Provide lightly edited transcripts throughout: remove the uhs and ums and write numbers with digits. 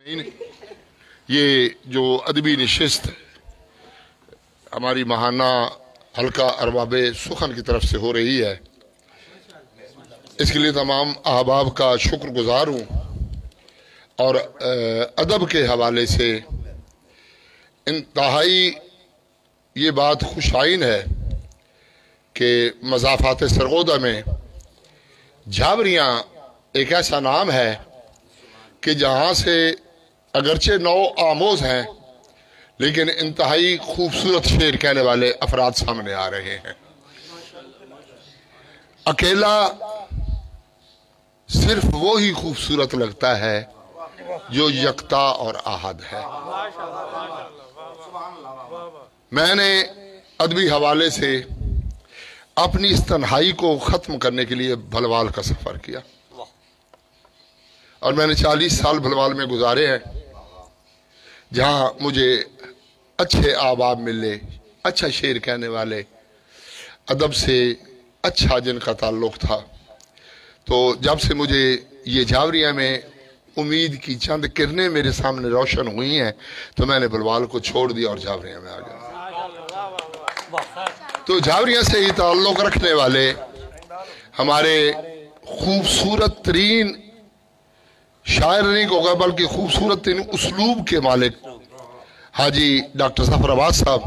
ये जो अदबी नशिस्त हमारी महाना हल्का अरबाब सुखन की तरफ से हो रही है, इसके लिए तमाम अहबाब का शुक्रगुजार हूँ। और अदब के हवाले से इंतहाई ये बात खुशाइन है कि मज़ाफ़ात सरगोदा में झावरियाँ एक ऐसा नाम है कि जहाँ से अगरचे नौ आमोज हैं लेकिन इंतहाई खूबसूरत शेर कहने वाले अफराद सामने आ रहे हैं। अकेला सिर्फ वो ही खूबसूरत लगता है जो यकता और आहद है। मैंने अदबी हवाले से अपनी इस तन्हाई को ख़त्म करने के लिए भलवाल का सफ़र किया और मैंने 40 साल भलवाल में गुजारे हैं, जहाँ मुझे अच्छे आबाब मिले, अच्छा शेर कहने वाले, अदब से अच्छा जिनका ताल्लुक़ था। तो जब से मुझे ये झावरिया में उम्मीद की चंद किरणें मेरे सामने रोशन हुई हैं तो मैंने भलवाल को छोड़ दिया और झावरिया में आ गया। तो झावरिया से ही ताल्लुक़ रखने वाले हमारे खूबसूरत तरीन शायर नहीं होगा बल्कि खूबसूरत तरीन उसलूब के मालिक हाजी डॉक्टर ज़फ़र अब्बास साहब,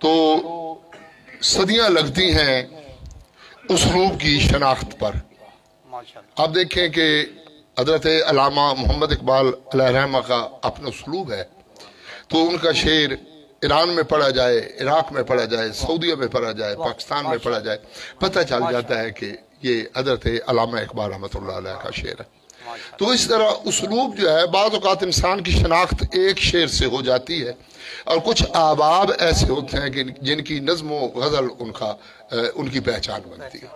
तो सदियां लगती हैं उसलूब की शनाख्त पर। आप देखें कि हज़रत अल्लामा मोहम्मद इकबाल अलैहिर्रहमा का अपना उसलूब है, तो उनका शेर ईरान में पढ़ा जाए, इराक में पढ़ा जाए, सऊदीया में पढ़ा जाए, पाकिस्तान में पढ़ा जाए, पता चल जाता है कि ये हज़रत अल्लामा इकबाल रहमतुल्लाह अलैह का शेर है। तो इस तरह उसलूब जो है बाज़ औक़ात इंसान की शनाख्त एक शेर से हो जाती है और कुछ आबाब ऐसे होते हैं कि जिनकी नज़्म व गज़ल उनकी पहचान बनती है।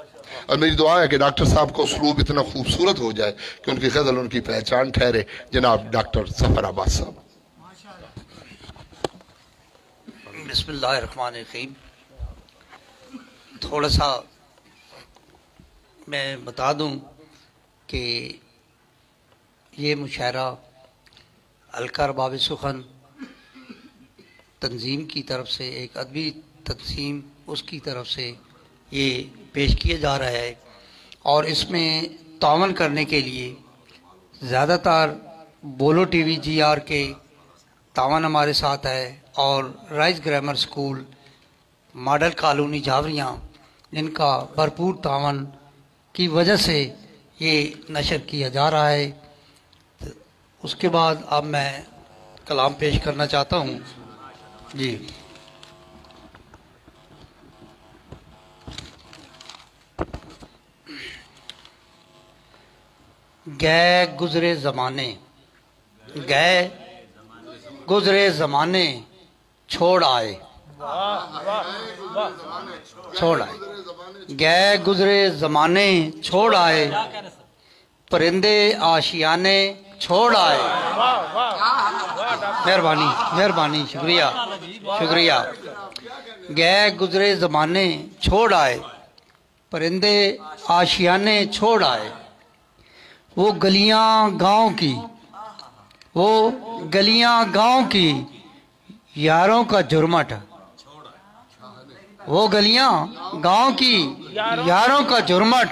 और मेरी दुआ है कि डॉक्टर साहब का उसलूब इतना खूबसूरत हो जाए कि उनकी गज़ल उनकी पहचान ठहरे। जनाब डॉक्टर ज़फ़र अब्बास साहब। बिस्मिल्लाहिर्रहमानिर्रहीम। थोड़ा सा मैं बता दूं कि ये मुशायरा हल्का अरबाब सुखन तंजीम की तरफ से, एक अदबी तंजीम उसकी तरफ से ये पेश किया जा रहा है और इसमें तावन करने के लिए ज़्यादातर बोलो टीवी GR के तावन हमारे साथ है और Rice Grammar School Model Colony Jhawarian, इनका भरपूर तावन की वजह से ये नशर किया जा रहा है। तो उसके बाद अब मैं कलाम पेश करना चाहता हूँ जी। गए गुजरे ज़माने, गए गुजरे ज़माने छोड़ आए, छोड़ आए, गए गुजरे ज़माने छोड़ आए, परिंदे आशियाने छोड़ आए। मेहरबानी मेहरबानी, शुक्रिया शुक्रिया। गए गुजरे ज़माने छोड़ आए, परिंदे आशियाने छोड़ आए। वो गलियां गांव की, वो गलियां गांव की यारों का जुर्मट, वो गलियां गांव की यारों का जुर्मट,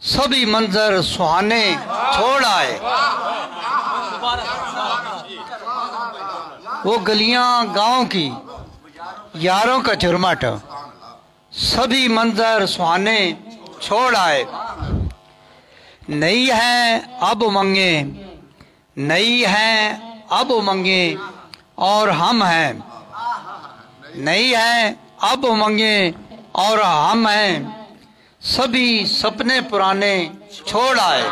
सभी मंजर सुहाने छोड़ आए। वो गलियां गांव की यारों का जुर्मट, सभी मंजर सुहाने छोड़ आए। नई है अब उमंगे, नई है अब उमंगे और हम हैं, नई है अब उमंगे और हम हैं, सभी सपने पुराने छोड़ आए।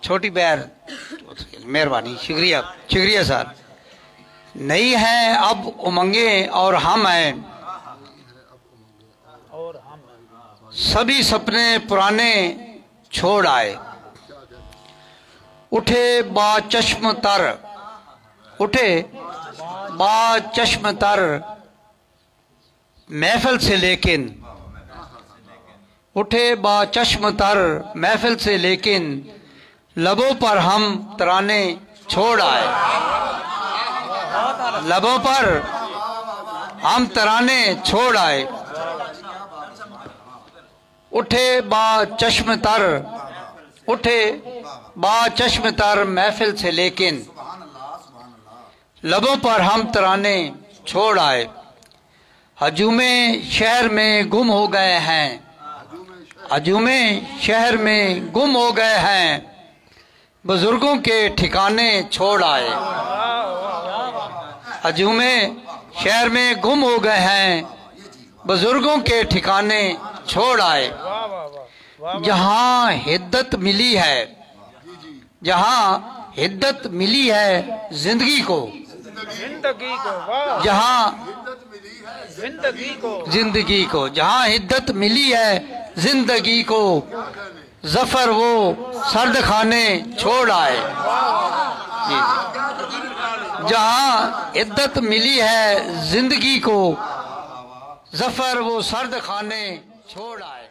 छोटी बैर, मेहरबानी, शुक्रिया शुक्रिया सर। नई है अब उमंगे और हम हैं, सभी सपने पुराने छोड़ आए। उठे बा चश्म तर, उठे बा चश्म तर महफिल से लेकिन, उठे बा चश्म तर महफिल से लेकिन, لبوں پر ہم ترانے چھوڑ آئے، لبوں پر ہم ترانے چھوڑ آئے، اٹھے با چشم تر، اٹھے با چشم تر محفل سے، لیکن لبوں پر ہم ترانے چھوڑ آئے، ہجوم شہر میں گم ہو گئے ہیں، ہجوم شہر میں گم ہو گئے ہیں، بزرگوں کے ٹھکانے چھوڑ آئے، ہجوم شہر میں گم ہو گئے ہیں، بزرگوں کے ٹھکانے چھوڑ آئے، جہاں حدت ملی ہے، جہاں حدت ملی ہے زندگی کو، جہاں زندگی کو، جہاں حدت ملی ہے زندگی کو، ظفر وہ سرد خانے چھوڑ آئے، جہاں عدت ملی ہے زندگی کو، ظفر وہ سرد خانے چھوڑ آئے۔